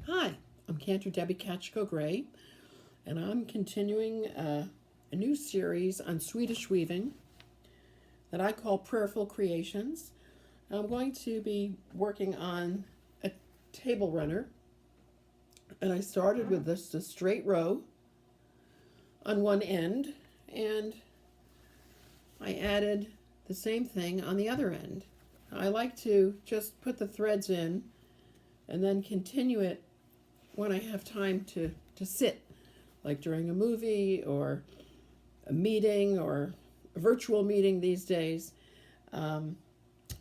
Hi, I'm Cantor Debbie Catchco Gray, and I'm continuing a new series on Swedish weaving that I call Prayerful Creations. I'm going to be working on a table runner, and I started with this a straight row on one end, and I added the same thing on the other end. I like to just put the threads in and then continue it when I have time to sit, like during a movie or a meeting or a virtual meeting these days. Now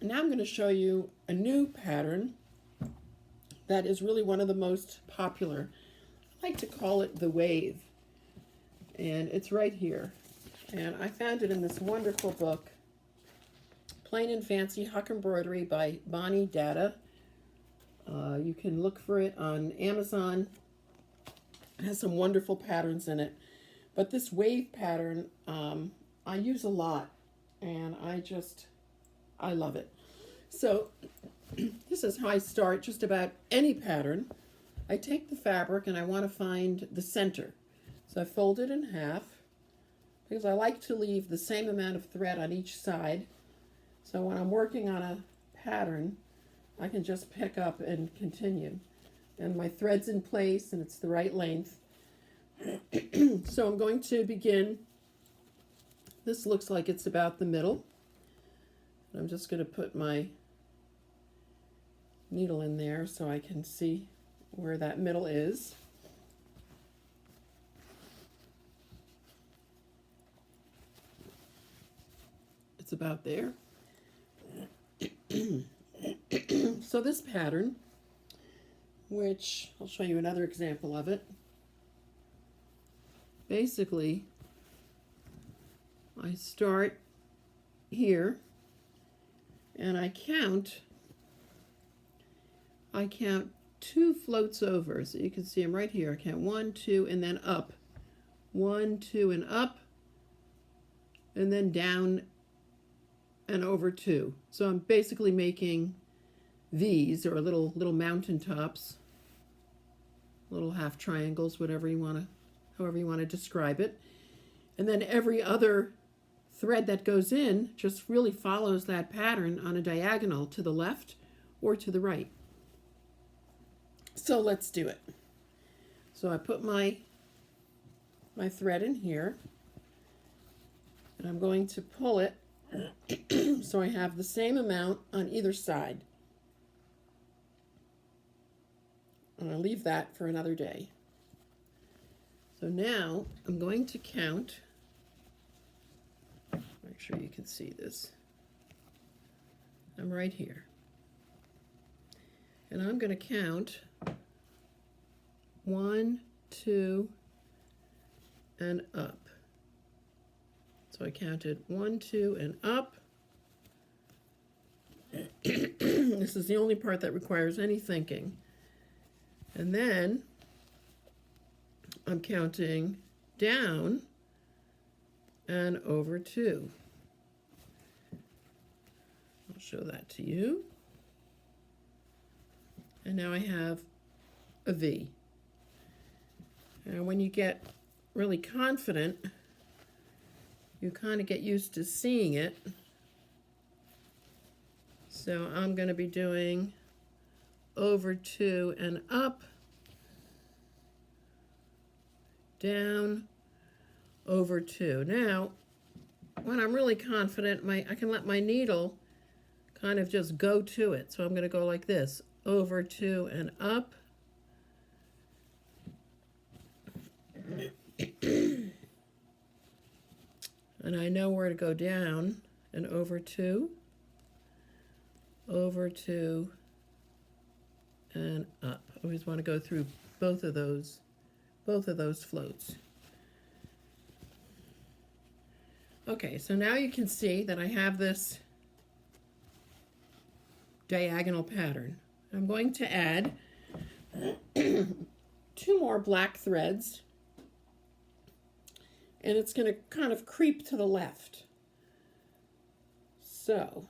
I'm going to show you a new pattern that is really one of the most popular. I like to call it the wave, and it's right here. And I found it in this wonderful book, Plain and Fancy Huck Embroidery by Bonnie Data. You can look for it on Amazon. It has some wonderful patterns in it. But this wave pattern, I use a lot, and I love it. So this is how I start just about any pattern. I take the fabric and I want to find the center. So I fold it in half because I like to leave the same amount of thread on each side. So when I'm working on a pattern, I can just pick up and continue. And my thread's in place and it's the right length. So I'm going to begin. This looks like it's about the middle. I'm just going to put my needle in there so I can see where that middle is. It's about there. So this pattern, which I'll show you another example of it, basically I start here and I count 2 floats over. So you can see them right here. I count 1, 2, and then up. 1, 2, and up, and then down and over 2. So I'm basically making these, or little mountain tops, little half triangles, however you want to describe it. And then every other thread that goes in just really follows that pattern on a diagonal to the left or to the right. So let's do it. So I put my thread in here, and I'm going to pull it so I have the same amount on either side. And I'll leave that for another day. So now I'm going to count. Make sure you can see this. I'm right here. And I'm going to count 1, 2, and up. So I counted 1, 2, and up. This is the only part that requires any thinking. And then I'm counting down and over 2. I'll show that to you. And now I have a V. And when you get really confident, you kind of get used to seeing it. So I'm going to be doing over 2 and up, down, over 2. Now, when I'm really confident, I can let my needle kind of just go to it. So I'm going to go like this, over 2 and up. And I know where to go down, and over 2, and up. I always want to go through both of those floats. Okay, so now you can see that I have this diagonal pattern. I'm going to add 2 more black threads, and it's going to kind of creep to the left. So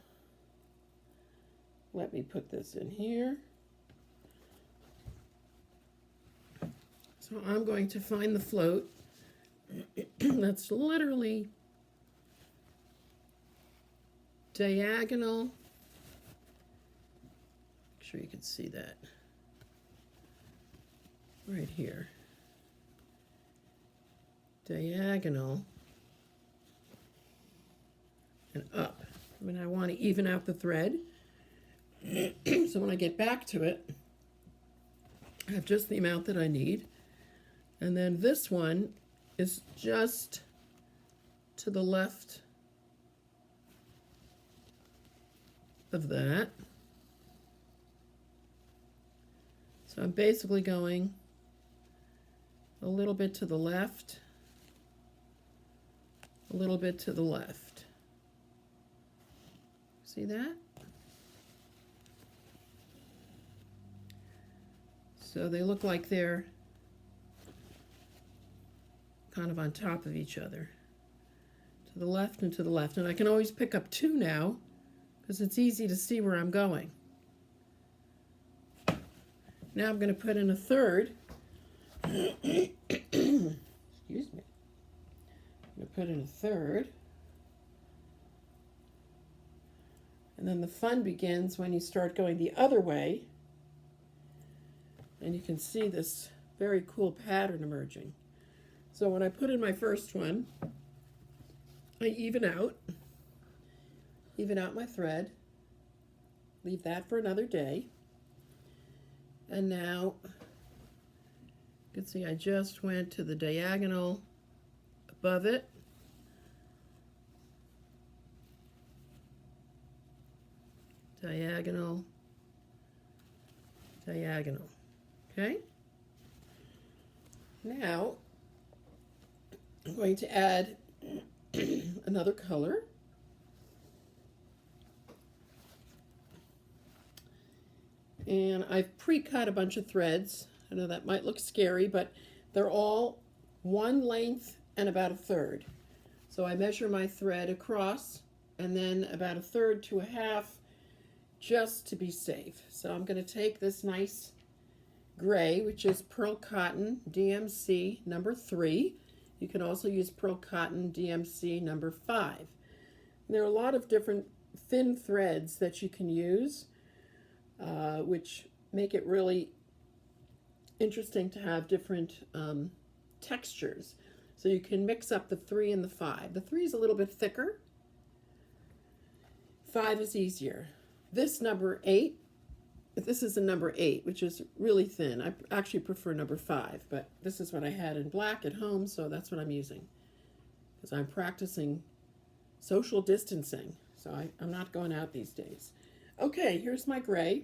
let me put this in here. So I'm going to find the float that's literally diagonal. Make sure you can see that right here. Diagonal and up. I mean, I want to even out the thread. So when I get back to it, I have just the amount that I need. And then this one is just to the left of that. So I'm basically going a little bit to the left, a little bit to the left. See that? So they look like they're kind of on top of each other. To the left and to the left. And I can always pick up two now because it's easy to see where I'm going. Now I'm going to put in a third. Excuse me. I'm going to put in a third. And then the fun begins when you start going the other way. And you can see this very cool pattern emerging. So when I put in my first one, I even out my thread, leave that for another day. And now, you can see I just went to the diagonal above it. Diagonal, diagonal. Okay? Now, I'm going to add another color. And I've pre-cut a bunch of threads. I know that might look scary, but they're all one length and about a third. So I measure my thread across and then about a third to a half just to be safe. So I'm going to take this nice gray, which is Pearl Cotton DMC number 3. You can also use Pearl Cotton DMC number 5. There are a lot of different thin threads that you can use, which make it really interesting to have different textures. So you can mix up the 3 and the 5. The 3 is a little bit thicker. 5 is easier. This number 8, this is a number 8, which is really thin. I actually prefer number 5, but this is what I had in black at home, so that's what I'm using. Because I'm practicing social distancing, so I'm not going out these days. Okay, here's my gray.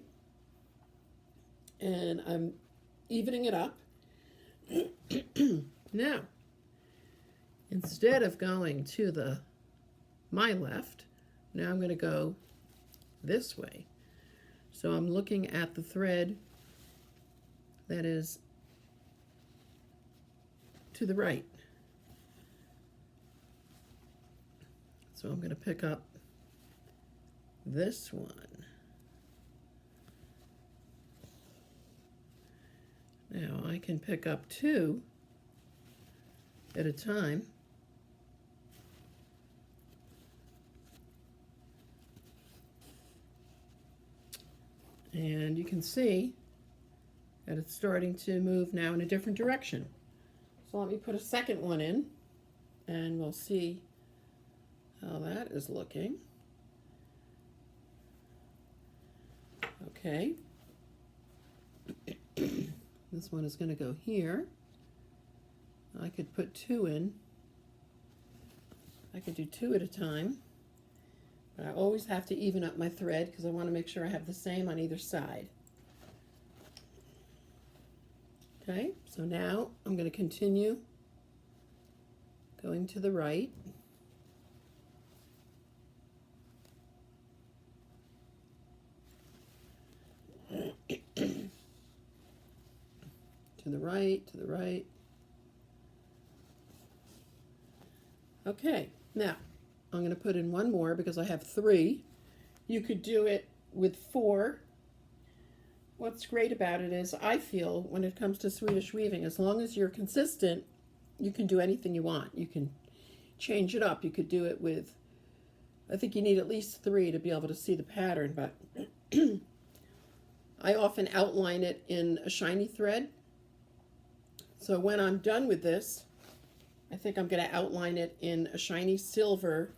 And I'm evening it up. Now, instead of going to my left, now I'm going to go this way. So I'm looking at the thread that is to the right. So I'm going to pick up this one. Now I can pick up 2 at a time. And you can see that it's starting to move now in a different direction. So let me put a second one in and we'll see how that is looking. Okay. This one is going to go here. I could put 2 in. I could do 2 at a time. But I always have to even up my thread because I want to make sure I have the same on either side. Okay, so now I'm going to continue going to the right. To the right, to the right. Okay, now I'm going to put in one more because I have 3. You could do it with 4, what's great about it is I feel when it comes to Swedish weaving, as long as you're consistent, you can do anything you want. You can change it up. You could do it with, I think you need at least 3 to be able to see the pattern, but I often outline it in a shiny thread. So when I'm done with this, I think I'm going to outline it in a shiny silver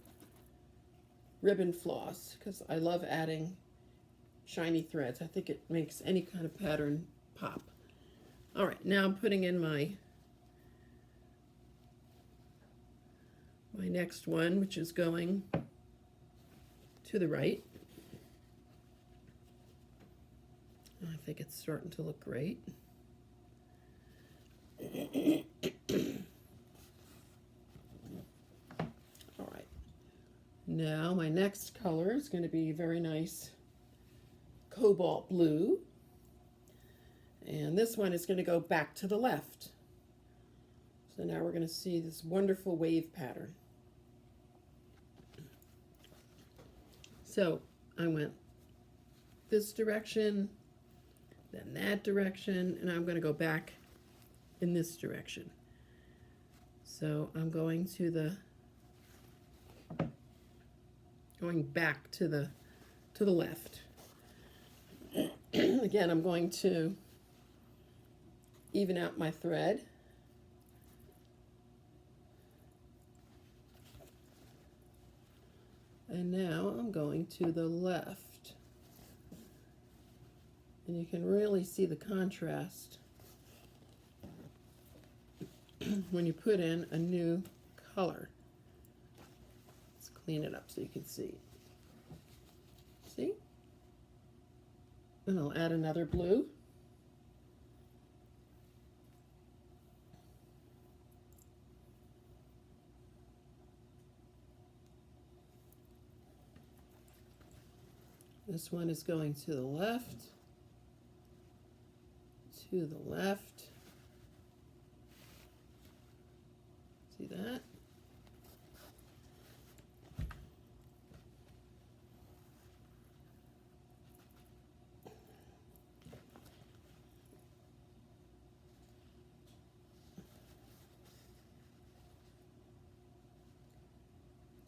ribbon floss because I love adding shiny threads. I think it makes any kind of pattern pop. All right, now I'm putting in my next one, which is going to the right. I think it's starting to look great. All right. Now my next color is going to be very nice cobalt blue. And this one is going to go back to the left. So now we're going to see this wonderful wave pattern. So I went this direction, then that direction, and I'm going to go back in this direction. So I'm going back to the left. Again, I'm going to even out my thread. And now I'm going to the left. And you can really see the contrast when you put in a new color. Let's clean it up so you can see. See? And I'll add another blue. This one is going to the left, to the left. See that?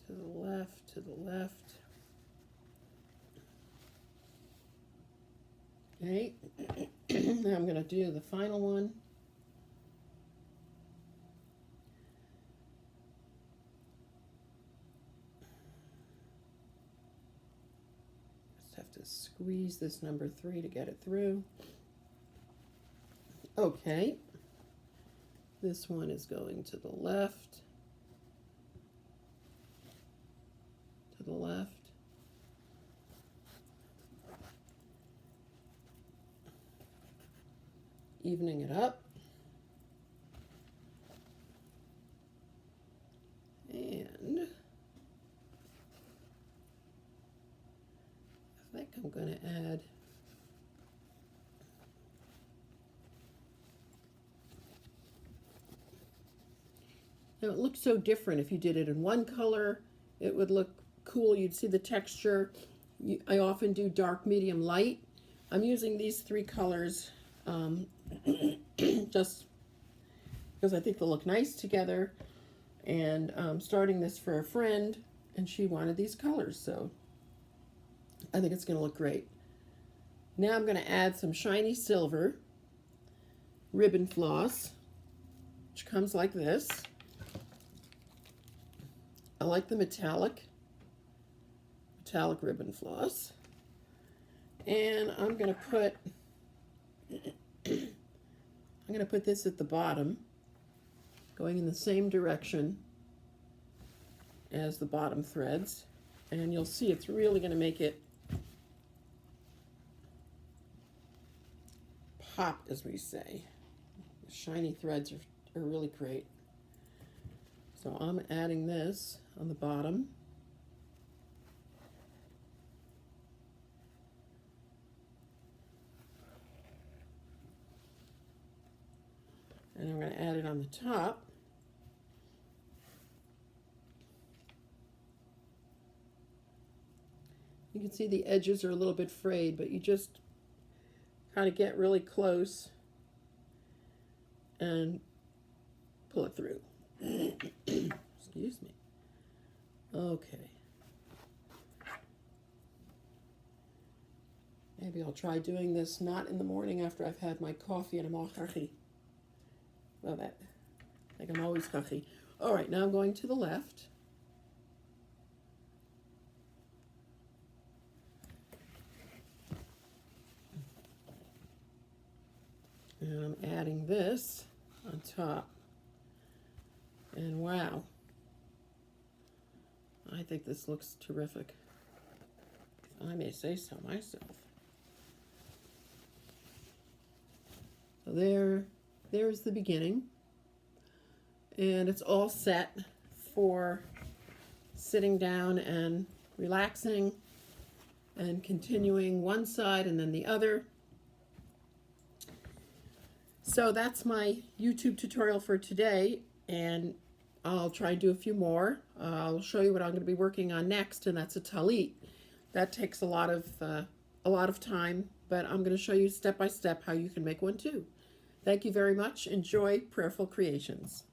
To the left, to the left. Okay, now I'm going to do the final one. Just have to squeeze this number 3 to get it through. Okay, this one is going to the left, to the left. Evening it up. And I think I'm going to add now it looks so different if you did it in one color. It would look cool. You'd see the texture. I often do dark, medium, light. I'm using these 3 colors just because I think they'll look nice together, and starting this for a friend, and she wanted these colors, so I think it's going to look great. Now I'm going to add some shiny silver ribbon floss, which comes like this. I like the metallic ribbon floss, and I'm going to put this at the bottom, going in the same direction as the bottom threads, and you'll see it's really going to make it pop, as we say. The shiny threads are really great. So I'm adding this on the bottom. And I'm going to add it on the top. You can see the edges are a little bit frayed, but you just how to get really close and pull it through. Excuse me. Okay. Maybe I'll try doing this not in the morning after I've had my coffee and I'm all hurry. Well, that, like I'm always hurry. All right, now I'm going to the left. And I'm adding this on top. And wow, I think this looks terrific, if I may say so myself. So there's the beginning. And it's all set for sitting down and relaxing and continuing one side and then the other. So that's my YouTube tutorial for today, and I'll try and do a few more. I'll show you what I'm going to be working on next, and that's a talit. That takes a lot of time, but I'm going to show you step by step how you can make one too. Thank you very much. Enjoy Prayerful Creations.